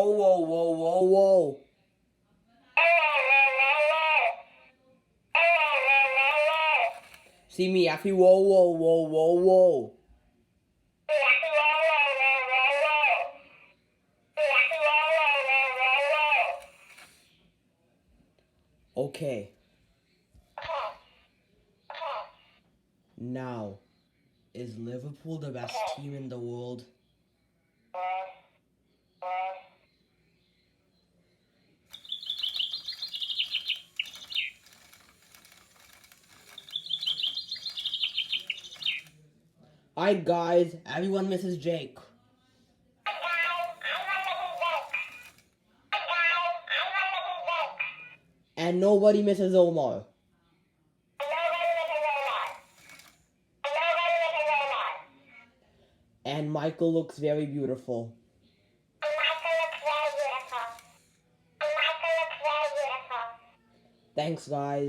Whoa, whoa, whoa, whoa, whoa. See me, Effie, whoa, whoa, whoa, whoa, whoa. Okay. Now, is Liverpool the best team in the world? Alright guys, everyone misses Jake. And nobody misses Omar. And Michael looks very beautiful. Thanks guys.